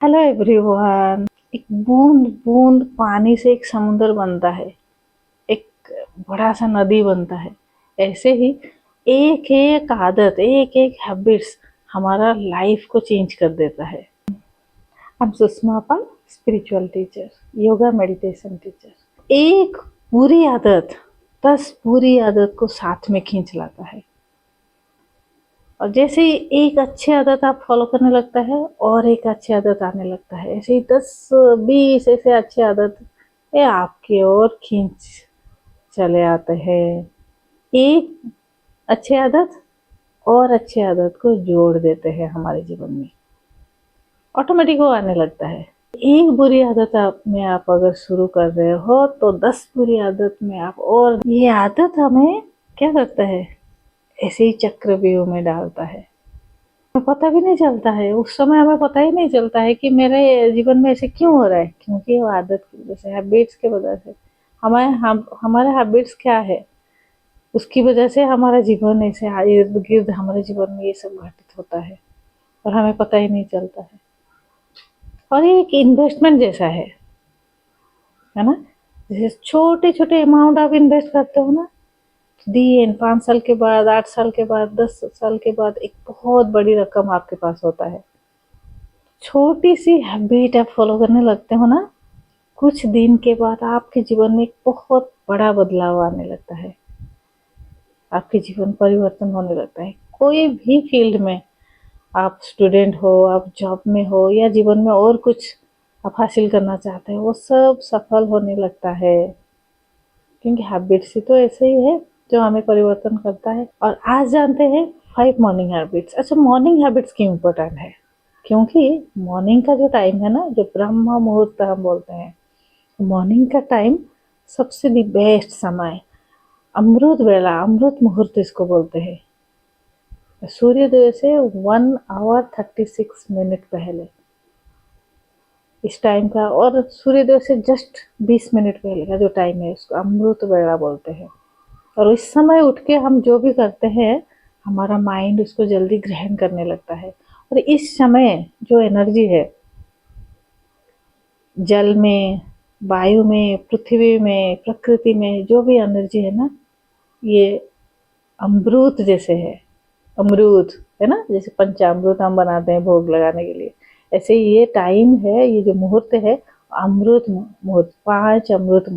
Hello everyone. एक बूंद बूंद पानी से एक समुंदर बनता है, एक बड़ा सा नदी बनता है। ऐसे ही एक एक आदत, एक एक हैबिट्स हमारा लाइफ को चेंज कर देता है। I am Sushma Pal, spiritual teacher, yoga meditation teacher. एक बुरी आदत 10 बुरी आदत को साथ में खींच लाता है। और जैसे ही एक अच्छी आदत आप फॉलो करने लगता है और एक अच्छी आदत आने लगता है, ऐसे ही 10-20 ऐसे अच्छी आदत ये आपकी ओर खींच चले आते हैं। एक अच्छी आदत और अच्छी आदत को जोड़ देते हैं हमारे जीवन में, ऑटोमेटिक वो आने लगता है। एक बुरी आदत आप में आप अगर शुरू कर रहे हो तो 10 बुरी आदत में आप, और ये आदत हमें क्या करता है, ऐसे ही चक्रव्यूह में डालता है। पता भी नहीं चलता है, उस समय हमें पता ही नहीं चलता है कि मेरे जीवन में ऐसे क्यों हो रहा है, क्योंकि वो आदत की वजह से, हैबिट्स के वजह से। हमारे हैबिट्स क्या है, उसकी वजह से हमारा जीवन ऐसे इर्द गिर्द हमारे जीवन में ये सब घटित होता है और हमें पता ही नहीं चलता है। और ये एक इन्वेस्टमेंट जैसा है ना। जैसे छोटे छोटे अमाउंट आप इन्वेस्ट करते हो ना, दी एंड 5 साल के बाद, 8 साल के बाद, 10 साल के बाद एक बहुत बड़ी रकम आपके पास होता है। छोटी सी हैबिट आप फॉलो करने लगते हो ना, कुछ दिन के बाद आपके जीवन में एक बहुत बड़ा बदलाव आने लगता है। आपके जीवन परिवर्तन होने लगता है। कोई भी फील्ड में, आप स्टूडेंट हो, आप जॉब में हो, या जीवन में और कुछ आप हासिल करना चाहते हो, वो सब सफल होने लगता है। क्योंकि हैबिट्स ही तो ऐसे ही है जो हमें परिवर्तन करता है। और आज जानते हैं 5 मॉर्निंग हैबिट्स। अच्छा, मॉर्निंग हैबिट्स क्यों इम्पोर्टेंट है? क्योंकि मॉर्निंग का जो टाइम है ना, जो ब्रह्म मुहूर्त हम बोलते हैं, मॉर्निंग का टाइम सबसे दी बेस्ट समय, अमृत वेला, अमृत मुहूर्त इसको बोलते हैं। सूर्योदय से 1 आवर 36 मिनट पहले इस टाइम का, और सूर्योदय से जस्ट 20 मिनट पहले का जो टाइम है, उसको अमृत वेला बोलते हैं। और इस समय उठ के हम जो भी करते हैं, हमारा माइंड उसको जल्दी ग्रहण करने लगता है। और इस समय जो एनर्जी है, जल में, वायु में, पृथ्वी में, प्रकृति में जो भी एनर्जी है ना, ये अमृत जैसे है। अमृत है ना, जैसे पंचामृत हम बनाते हैं भोग लगाने के लिए, ऐसे ही ये टाइम है, ये जो मुहूर्त है, अमृत मुहूर्त, 5 अमृत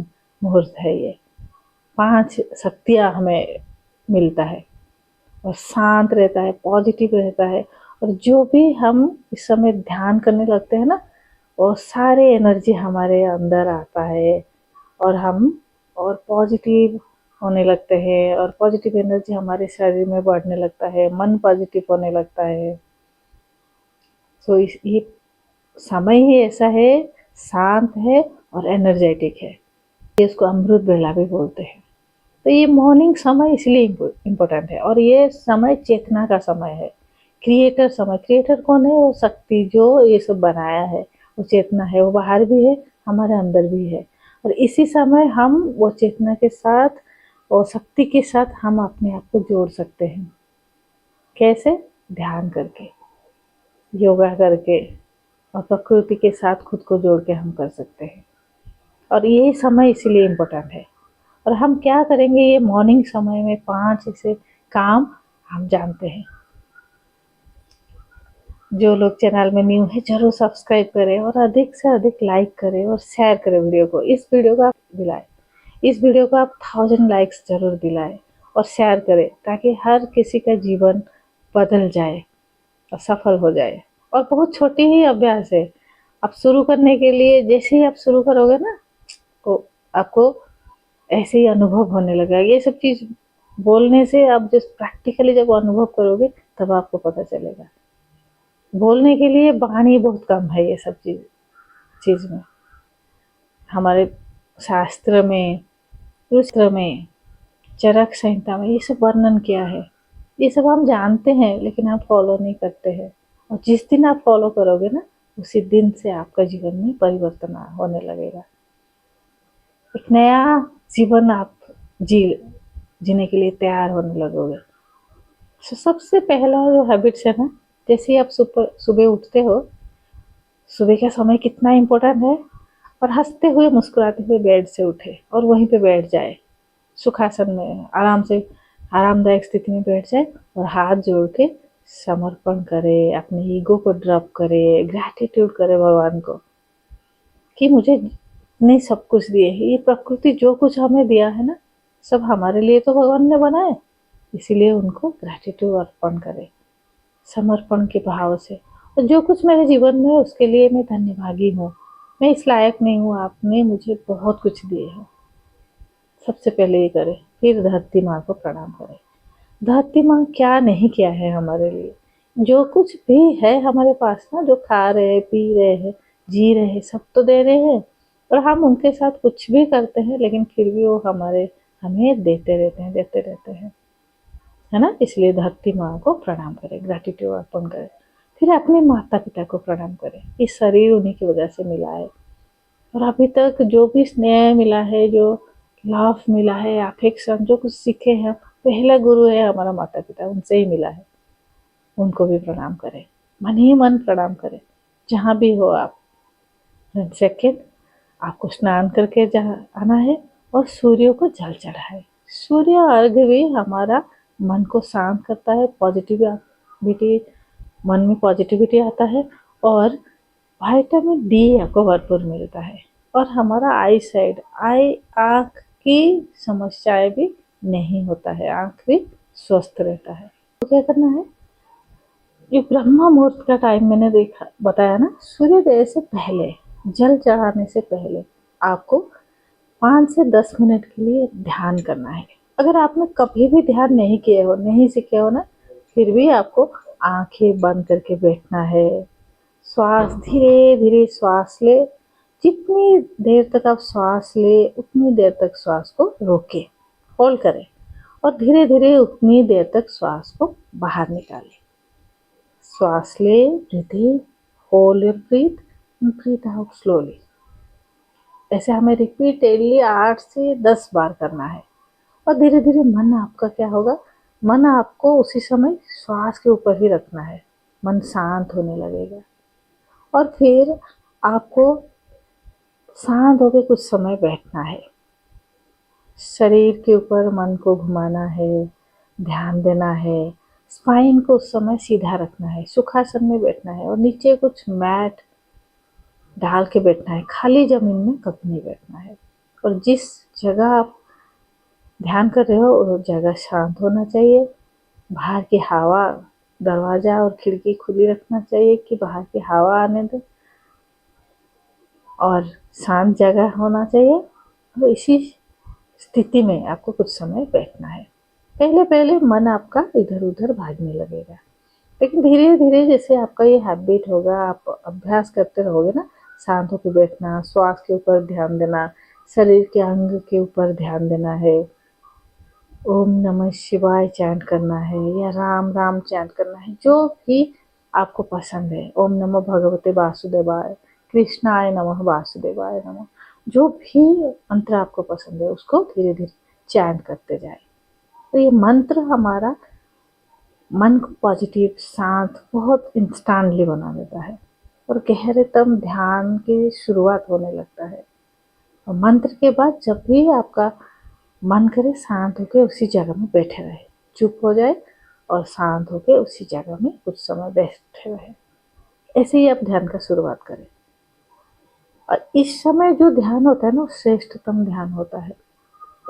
मुहूर्त है ये। 5 शक्तियाँ हमें मिलता है, और शांत रहता है, पॉजिटिव रहता है। और जो भी हम इस समय ध्यान करने लगते हैं ना, और सारे एनर्जी हमारे अंदर आता है, और हम और पॉजिटिव होने लगते हैं, और पॉजिटिव एनर्जी हमारे शरीर में बढ़ने लगता है, मन पॉजिटिव होने लगता है। सो ये समय ही ऐसा है, शांत है और एनर्जेटिक है। इसको अमृत बेला भी बोलते हैं। तो ये मॉर्निंग समय इसलिए इम्पोर्टेंट है। और ये समय चेतना का समय है, क्रिएटर समय। क्रिएटर कौन है? वो शक्ति जो ये सब बनाया है, वो चेतना है, वो बाहर भी है, हमारे अंदर भी है। और इसी समय हम वो चेतना के साथ और शक्ति के साथ हम अपने आप को जोड़ सकते हैं। कैसे? ध्यान करके, योगा करके, और प्रकृति के साथ खुद को जोड़ के हम कर सकते हैं। और ये समय इसीलिए इम्पोर्टेंट है। और हम क्या करेंगे ये मॉर्निंग समय में, 5 ऐसे काम हम जानते हैं। जो लोग चैनल में न्यू है, जरूर सब्सक्राइब करें, और अधिक से अधिक लाइक करें और शेयर करें वीडियो को। इस वीडियो को आप दिलाएं, इस वीडियो को आप 1000 लाइक्स जरूर दिलाएं और शेयर करें, ताकि हर किसी का जीवन बदल जाए और सफल हो जाए। और बहुत छोटी ही अभ्यास है। आप शुरू करने के लिए, जैसे ही आप शुरू करोगे ना, तो आपको ऐसे ही अनुभव होने लगेगा। ये सब चीज़ बोलने से, आप जब प्रैक्टिकली जब अनुभव करोगे, तब आपको पता चलेगा। बोलने के लिए वाणी बहुत कम है ये सब चीज़ में। हमारे शास्त्र में, रुद्र में, चरक संहिता में ये सब वर्णन किया है। ये सब हम जानते हैं, लेकिन हम फॉलो नहीं करते हैं। और जिस दिन आप फॉलो करोगे ना, उसी दिन से आपका जीवन में परिवर्तन होने लगेगा। एक नया जीवन आप जीने के लिए तैयार होने लगोगे। सबसे पहला जो हैबिट्स है ना, जैसे ही आप सुबह उठते हो, सुबह का समय कितना इम्पोर्टेंट है। और हंसते हुए मुस्कुराते हुए बेड से उठे और वहीं पे बैठ जाए, सुखासन में आराम से, आरामदायक स्थिति में बैठ जाए और हाथ जोड़ के समर्पण करे, अपने ईगो को ड्रॉप करे, ग्रैटिट्यूड करे भगवान को कि मुझे ने सब कुछ दिए है। ये प्रकृति जो कुछ हमें दिया है ना, सब हमारे लिए तो भगवान ने बनाए, इसीलिए उनको ग्रैटिट्यूड अर्पण करें समर्पण के भाव से। और जो कुछ मेरे जीवन में है उसके लिए मैं धन्यभागी हूँ। मैं इस लायक नहीं हूँ, आपने मुझे बहुत कुछ दिए हैं। सबसे पहले ये करें, फिर धरती माँ को प्रणाम करें। धरती माँ क्या नहीं किया है हमारे लिए, जो कुछ भी है हमारे पास ना, जो खा रहे हैं, पी रहे हैं, जी रहे हैं, सब तो दे रहे हैं। और हम उनके साथ कुछ भी करते हैं लेकिन फिर भी वो हमें देते रहते हैं, देते रहते हैं, है ना। इसलिए धरती माँ को प्रणाम करें, ग्रैटिट्यूड अर्पण करें। फिर अपने माता पिता को प्रणाम करें, ये शरीर उन्हीं की वजह से मिला है। और अभी तक जो भी स्नेह मिला है, जो लव मिला है, अफेक्शन जो कुछ सीखे हैं, पहला गुरु है हमारा माता पिता, उनसे ही मिला है। उनको भी प्रणाम करें, मन ही मन प्रणाम करें, जहाँ भी हो आप। सेकेंड, आपको स्नान करके आना है और सूर्य को जल चढ़ाए। सूर्य अर्घ्य भी हमारा मन को शांत करता है, पॉजिटिविटी, मन में पॉजिटिविटी आता है और विटामिन डी आपको भरपूर मिलता है। और हमारा आई साइड, आँख की समस्याएं भी नहीं होता है, आँख भी स्वस्थ रहता है। तो क्या करना है, ये ब्रह्म मुहूर्त का टाइम मैंने देखा बताया ना, सूर्योदय से पहले, जल चढ़ाने से पहले आपको 5 से 10 मिनट के लिए ध्यान करना है। अगर आपने कभी भी ध्यान नहीं किए हो, नहीं सीखे हो ना, फिर भी आपको आंखें बंद करके बैठना है। श्वास धीरे धीरे श्वास ले, जितनी देर तक आप श्वास ले उतनी देर तक श्वास को रोके, होल्ड करें और धीरे धीरे उतनी देर तक श्वास को बाहर निकालें। श्वास ले, breathe in, hold your breath, breathe out slowly. ऐसे हमें रिपीटेडली 8 से 10 बार करना है। और धीरे धीरे मन आपका क्या होगा, मन आपको उसी समय श्वास के ऊपर ही रखना है, मन शांत होने लगेगा। और फिर आपको शांत होकर कुछ समय बैठना है, शरीर के ऊपर मन को घुमाना है, ध्यान देना है, स्पाइन को उस समय सीधा रखना है, सुखासन में बैठना है और नीचे कुछ मैट डाल के बैठना है, खाली जमीन में कभी नहीं बैठना है। और जिस जगह आप ध्यान कर रहे हो वो जगह शांत होना चाहिए, बाहर की हवा, दरवाज़ा और खिड़की खुली रखना चाहिए कि बाहर की हवा आने दे, और शांत जगह होना चाहिए। और इसी स्थिति में आपको कुछ समय बैठना है। पहले पहले मन आपका इधर उधर भागने लगेगा, लेकिन धीरे धीरे जैसे आपका ये हैबिट होगा, आप अभ्यास करते रहोगे ना, शांत होकर बैठना, श्वास के ऊपर ध्यान देना, शरीर के अंग के ऊपर ध्यान देना है, ओम नमः शिवाय चैंट करना है या राम राम चैंट करना है, जो भी आपको पसंद है। ओम नमः भगवते वासुदेवाय, कृष्णाय नमः, वासुदेवाय नमः, जो भी मंत्र आपको पसंद है उसको धीरे धीरे चैंट करते जाए। तो ये मंत्र हमारा मन को पॉजिटिव, शांत, बहुत इंस्टेंटली बना देता है और गहरेतम ध्यान की शुरुआत होने लगता है। और मंत्र के बाद जब भी आपका मन करे, शांत होकर उसी जगह में बैठे रहे, चुप हो जाए और शांत होकर उसी जगह में कुछ समय बैठे रहे। ऐसे ही आप ध्यान का शुरुआत करें। और इस समय जो ध्यान होता है ना, श्रेष्ठतम ध्यान होता है।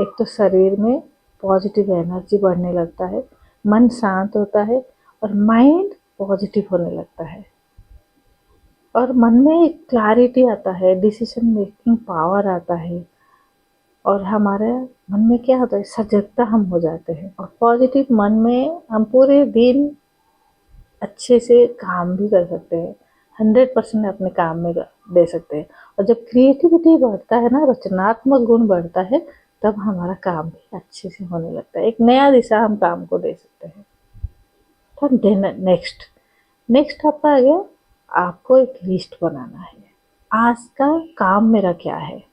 एक तो शरीर में पॉजिटिव एनर्जी बढ़ने लगता है, मन शांत होता है और माइंड पॉजिटिव होने लगता है और मन में एक क्लैरिटी आता है, डिसीजन मेकिंग पावर आता है और हमारे मन में क्या होता है, सजगता हम हो जाते हैं। और पॉजिटिव मन में हम पूरे दिन अच्छे से काम भी कर सकते हैं, 100% अपने काम में दे सकते हैं। और जब क्रिएटिविटी बढ़ता है ना, रचनात्मक गुण बढ़ता है, तब हमारा काम भी अच्छे से होने लगता है, एक नया दिशा हम काम को दे सकते हैं। तो नेक्स्ट आपका आ गया, आपको एक लिस्ट बनाना है, आज का काम मेरा क्या है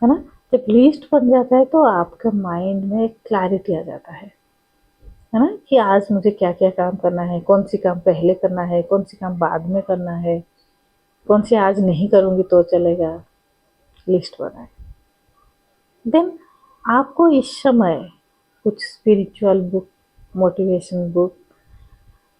ना। जब लिस्ट बन जाता है तो आपका माइंड में एक क्लैरिटी आ जाता है ना, कि आज मुझे क्या क्या काम करना है, कौन सी काम पहले करना है, कौन सी काम बाद में करना है। कौन सी आज नहीं करूँगी तो चलेगा, लिस्ट बनाएं। देन आपको इस समय कुछ स्पिरिचुअल बुक, मोटिवेशन बुक,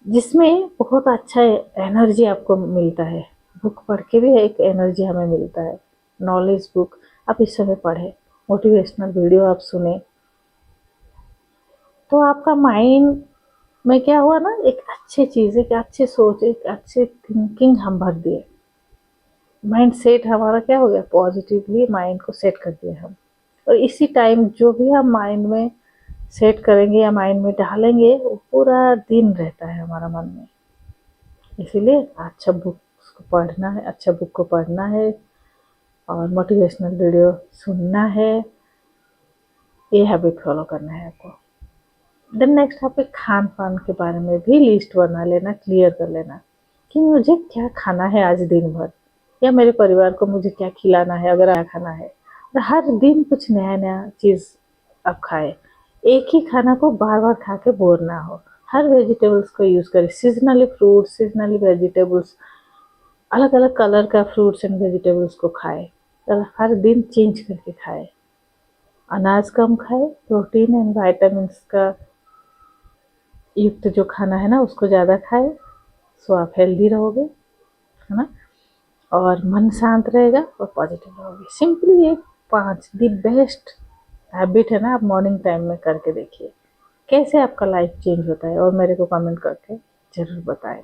जिसमें बहुत अच्छा एनर्जी आपको मिलता है, बुक पढ़ के भी एक एनर्जी हमें मिलता है। नॉलेज बुक आप इस समय पढ़ें, मोटिवेशनल वीडियो आप सुने, तो आपका माइंड में क्या हुआ ना, एक अच्छी चीज़, एक अच्छी सोच, एक अच्छी थिंकिंग हम भर दिए। माइंड सेट हमारा क्या हो गया, पॉजिटिवली माइंड को सेट कर दिया हम। और इसी टाइम जो भी हम माइंड में सेट करेंगे या माइंड में डालेंगे, वो पूरा दिन रहता है हमारा मन में। इसीलिए अच्छा बुक को पढ़ना है, अच्छा बुक को पढ़ना है और मोटिवेशनल वीडियो सुनना है, ये हैबिट फॉलो करना है आपको। देन नेक्स्ट आपके खान पान के बारे में भी लिस्ट बना लेना, क्लियर कर लेना कि मुझे क्या खाना है आज दिन भर, या मेरे परिवार को मुझे क्या खिलाना है अगर क्या खाना है। और हर दिन कुछ नया नया चीज़ आप खाए, एक ही खाना को बार बार खा के बोर ना हो। हर वेजिटेबल्स को यूज़ करें, सीजनली फ्रूट्स, सीजनली वेजिटेबल्स, अलग अलग कलर का फ्रूट्स एंड वेजिटेबल्स को खाए और हर दिन चेंज करके खाए। अनाज कम खाए, प्रोटीन एंड वाइटामिन का युक्त जो खाना है ना उसको ज़्यादा खाए, सो आप हेल्दी रहोगे, है ना, और मन शांत रहेगा और पॉजिटिव रहोगे। सिंपली ये 5 दी बेस्ट हैबिट है ना, आप मॉर्निंग टाइम में करके देखिए कैसे आपका लाइफ चेंज होता है, और मेरे को कमेंट करके ज़रूर बताएं।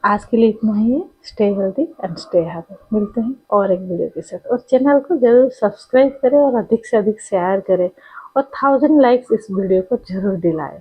आज के लिए इतना ही है। Stay healthy and stay happy. मिलते हैं और एक वीडियो के साथ, और चैनल को ज़रूर सब्सक्राइब करें और अधिक से अधिक शेयर करें और 1000 लाइक्स इस वीडियो को ज़रूर दिलाएं।